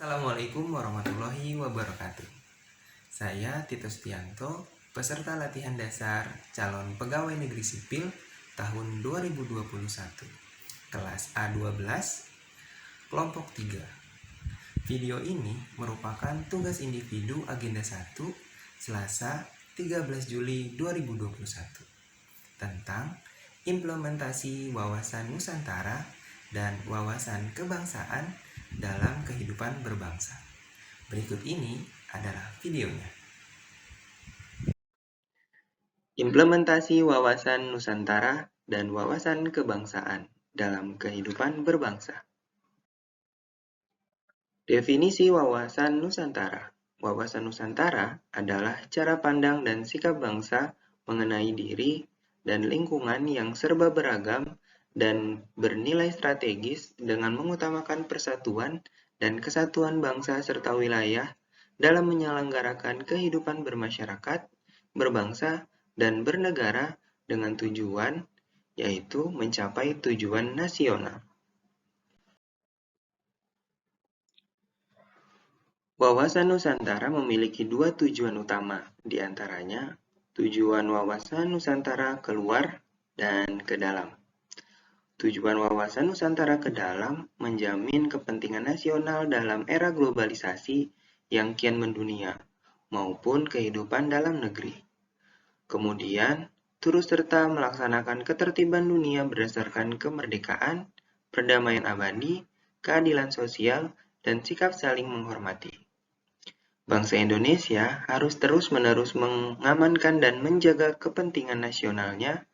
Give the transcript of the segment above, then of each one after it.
Assalamualaikum warahmatullahi wabarakatuh. Saya Tito Stianto, peserta latihan dasar calon pegawai negeri sipil tahun 2021, kelas A12, kelompok 3. Video ini merupakan tugas individu agenda 1, Selasa 13 Juli 2021, tentang implementasi wawasan Nusantara dan wawasan kebangsaan dalam kehidupan berbangsa. Berikut ini adalah videonya. Implementasi wawasan Nusantara dan wawasan kebangsaan dalam kehidupan berbangsa. Definisi wawasan Nusantara. Wawasan Nusantara adalah cara pandang dan sikap bangsa mengenai diri dan lingkungan yang serba beragam dan bernilai strategis dengan mengutamakan persatuan dan kesatuan bangsa serta wilayah dalam menyelenggarakan kehidupan bermasyarakat, berbangsa, dan bernegara dengan tujuan, yaitu mencapai tujuan nasional. Wawasan Nusantara memiliki dua tujuan utama, di antaranya tujuan wawasan Nusantara keluar dan ke dalam. Tujuan wawasan Nusantara ke dalam menjamin kepentingan nasional dalam era globalisasi yang kian mendunia, maupun kehidupan dalam negeri. Kemudian, turut serta melaksanakan ketertiban dunia berdasarkan kemerdekaan, perdamaian abadi, keadilan sosial, dan sikap saling menghormati. Bangsa Indonesia harus terus-menerus mengamankan dan menjaga kepentingan nasionalnya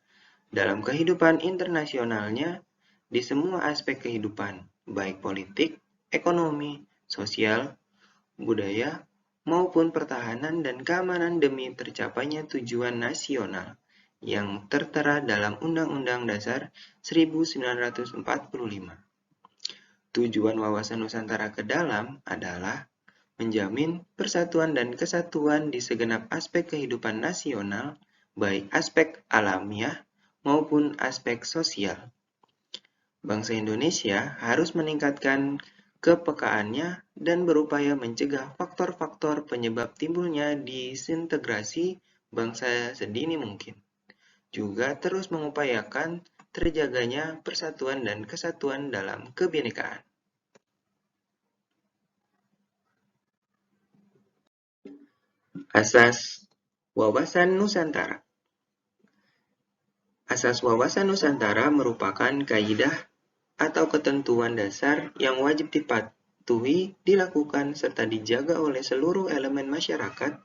dalam kehidupan internasionalnya di semua aspek kehidupan, baik politik, ekonomi, sosial, budaya, maupun pertahanan dan keamanan demi tercapainya tujuan nasional yang tertera dalam Undang-Undang Dasar 1945. Tujuan wawasan Nusantara ke dalam adalah menjamin persatuan dan kesatuan di segenap aspek kehidupan nasional, baik aspek alamiah maupun aspek sosial. Bangsa Indonesia harus meningkatkan kepekaannya dan berupaya mencegah faktor-faktor penyebab timbulnya disintegrasi bangsa sedini mungkin. Juga terus mengupayakan terjaganya persatuan dan kesatuan dalam kebinekaan. Asas wawasan Nusantara. Asas wawasan Nusantara merupakan kaidah atau ketentuan dasar yang wajib dipatuhi, dilakukan, serta dijaga oleh seluruh elemen masyarakat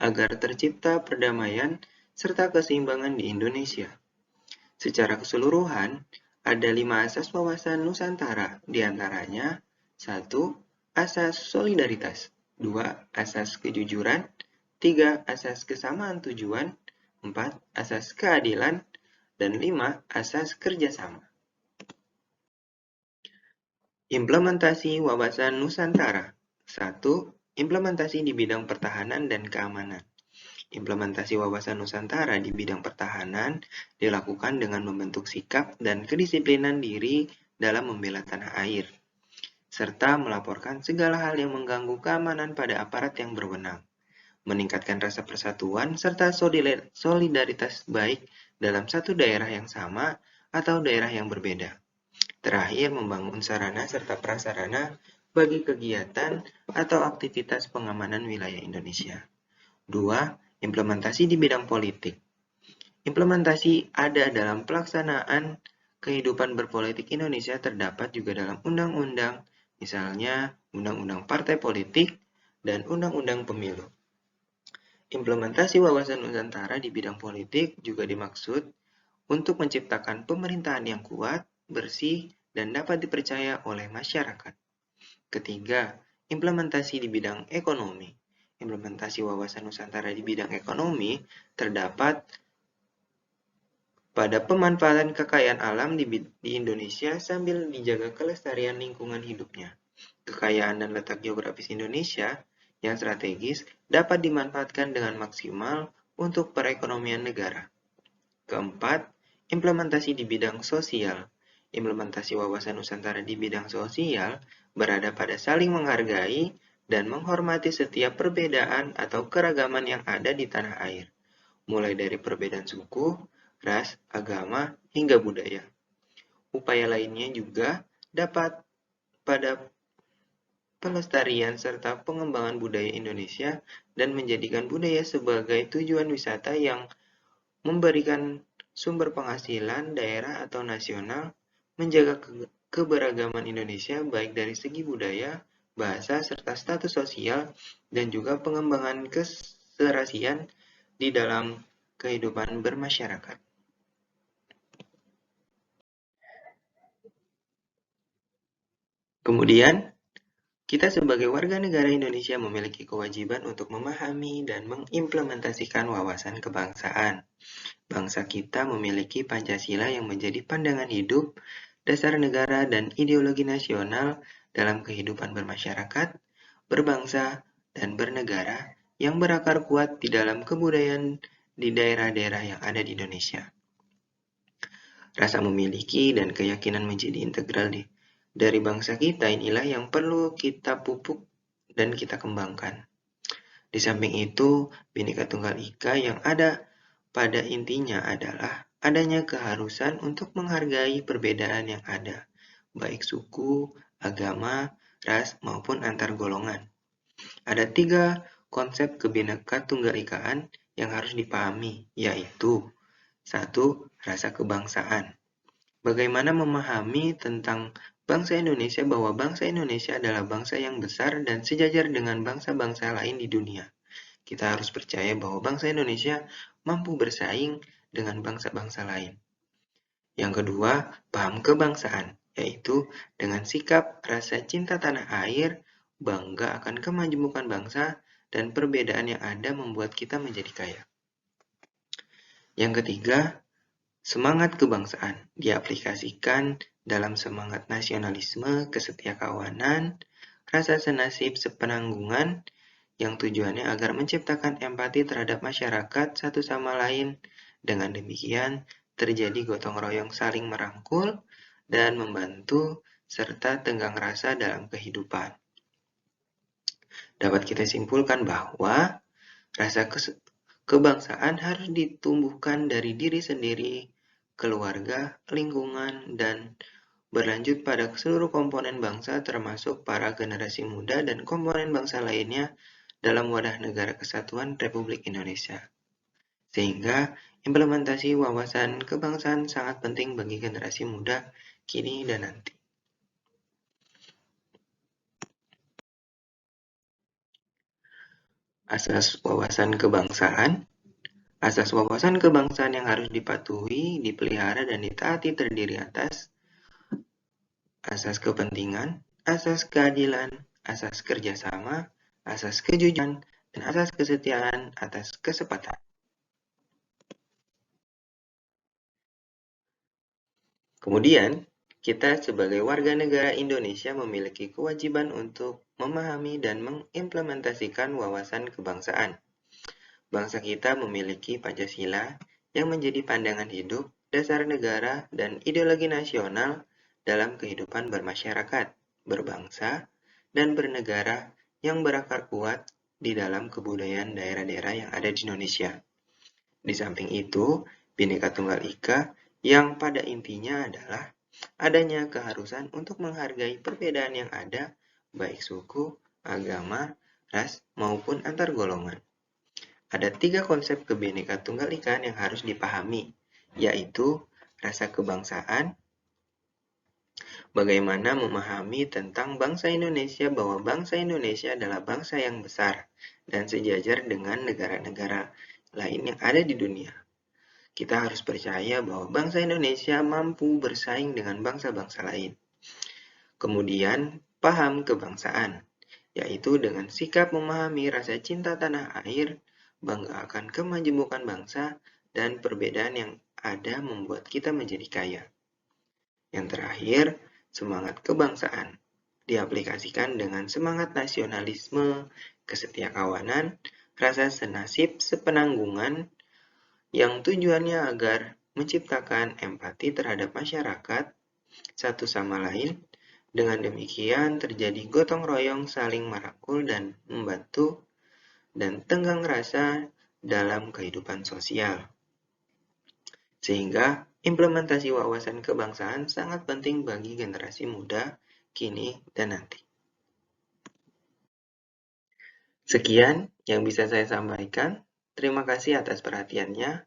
agar tercipta perdamaian serta keseimbangan di Indonesia. Secara keseluruhan, ada 5 asas wawasan Nusantara, diantaranya 1. Asas solidaritas, 2. Asas kejujuran, 3. Asas kesamaan tujuan, 4. Asas keadilan, dan 5. Asas kerjasama. Implementasi wawasan Nusantara. 1. Implementasi di bidang pertahanan dan keamanan. Implementasi wawasan Nusantara di bidang pertahanan dilakukan dengan membentuk sikap dan kedisiplinan diri dalam membela tanah air, serta melaporkan segala hal yang mengganggu keamanan pada aparat yang berwenang, meningkatkan rasa persatuan serta solidaritas baik dalam satu daerah yang sama atau daerah yang berbeda. Terakhir, membangun sarana serta prasarana bagi kegiatan atau aktivitas pengamanan wilayah Indonesia. 2. Implementasi di bidang politik. Implementasi ada dalam pelaksanaan kehidupan berpolitik Indonesia terdapat juga dalam undang-undang, misalnya Undang-Undang Partai Politik dan Undang-Undang Pemilu. Implementasi wawasan Nusantara di bidang politik juga dimaksud untuk menciptakan pemerintahan yang kuat, bersih, dan dapat dipercaya oleh masyarakat. Ketiga, implementasi di bidang ekonomi. Implementasi wawasan Nusantara di bidang ekonomi terdapat pada pemanfaatan kekayaan alam di Indonesia sambil dijaga kelestarian lingkungan hidupnya. Kekayaan dan letak geografis Indonesia yang strategis dapat dimanfaatkan dengan maksimal untuk perekonomian negara. Keempat, implementasi di bidang sosial. Implementasi wawasan Nusantara di bidang sosial berada pada saling menghargai dan menghormati setiap perbedaan atau keragaman yang ada di tanah air, mulai dari perbedaan suku, ras, agama, hingga budaya. Upaya lainnya juga dapat pada pelestarian serta pengembangan budaya Indonesia dan menjadikan budaya sebagai tujuan wisata yang memberikan sumber penghasilan daerah atau nasional, menjaga keberagaman Indonesia baik dari segi budaya, bahasa, serta status sosial, dan juga pengembangan keserasian di dalam kehidupan bermasyarakat. Kemudian, kita sebagai warga negara Indonesia memiliki kewajiban untuk memahami dan mengimplementasikan wawasan kebangsaan. Bangsa kita memiliki Pancasila yang menjadi pandangan hidup, dasar negara, dan ideologi nasional dalam kehidupan bermasyarakat, berbangsa, dan bernegara yang berakar kuat di dalam kebudayaan di daerah-daerah yang ada di Indonesia. Rasa memiliki dan keyakinan menjadi integral dari bangsa kita inilah yang perlu kita pupuk dan kita kembangkan. Di samping itu, Bhinneka Tunggal Ika yang ada pada intinya adalah adanya keharusan untuk menghargai perbedaan yang ada, baik suku, agama, ras, maupun antar golongan. Ada 3 konsep Kebhinneka Tunggal Ikaan yang harus dipahami, yaitu 1. Rasa kebangsaan. Bagaimana memahami tentang bangsa Indonesia bahwa bangsa Indonesia adalah bangsa yang besar dan sejajar dengan bangsa-bangsa lain di dunia. Kita harus percaya bahwa bangsa Indonesia mampu bersaing dengan bangsa-bangsa lain. Yang kedua, paham kebangsaan, yaitu dengan sikap rasa cinta tanah air, bangga akan kemajemukan bangsa, dan perbedaan yang ada membuat kita menjadi kaya. Yang ketiga, semangat kebangsaan diaplikasikan dalam semangat nasionalisme, kesetiakawanan, rasa senasib sepenanggungan, yang tujuannya agar menciptakan empati terhadap masyarakat satu sama lain. Dengan demikian, terjadi gotong royong saling merangkul dan membantu serta tenggang rasa dalam kehidupan. Dapat kita simpulkan bahwa rasa kebangsaan harus ditumbuhkan dari diri sendiri, keluarga, lingkungan, dan berlanjut pada seluruh komponen bangsa termasuk para generasi muda dan komponen bangsa lainnya dalam wadah negara kesatuan Republik Indonesia. Sehingga implementasi wawasan kebangsaan sangat penting bagi generasi muda kini dan nanti. Asas wawasan kebangsaan. Asas wawasan kebangsaan yang harus dipatuhi, dipelihara, dan ditaati terdiri atas asas kepentingan, asas keadilan, asas kerjasama, asas kejujuran, dan asas kesetiaan atas kesepakatan. Kemudian, kita sebagai warga negara Indonesia memiliki kewajiban untuk memahami dan mengimplementasikan wawasan kebangsaan. Bangsa kita memiliki Pancasila yang menjadi pandangan hidup, dasar negara, dan ideologi nasional dalam kehidupan bermasyarakat, berbangsa, dan bernegara yang berakar kuat di dalam kebudayaan daerah-daerah yang ada di Indonesia. Di samping itu, Bhinneka Tunggal Ika yang pada intinya adalah adanya keharusan untuk menghargai perbedaan yang ada, baik suku, agama, ras, maupun antar golongan. Ada 3 konsep Kebhinneka Tunggal Ika yang harus dipahami, yaitu rasa kebangsaan, bagaimana memahami tentang bangsa Indonesia bahwa bangsa Indonesia adalah bangsa yang besar dan sejajar dengan negara-negara lain yang ada di dunia. Kita harus percaya bahwa bangsa Indonesia mampu bersaing dengan bangsa-bangsa lain. Kemudian, paham kebangsaan, yaitu dengan sikap memahami rasa cinta tanah air, bangga akan kemajemukan bangsa, dan perbedaan yang ada membuat kita menjadi kaya. Yang terakhir, semangat kebangsaan diaplikasikan dengan semangat nasionalisme, kesetiakawanan, rasa senasib sepenanggungan, yang tujuannya agar menciptakan empati terhadap masyarakat, satu sama lain. Dengan demikian terjadi gotong royong saling merangkul dan membantu dan tenggang rasa dalam kehidupan sosial. Sehingga implementasi wawasan kebangsaan sangat penting bagi generasi muda kini dan nanti. Sekian yang bisa saya sampaikan. Terima kasih atas perhatiannya.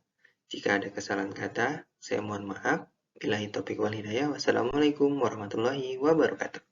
Jika ada kesalahan kata, saya mohon maaf. Billahi taufiq wal hidayah. Wassalamualaikum warahmatullahi wabarakatuh.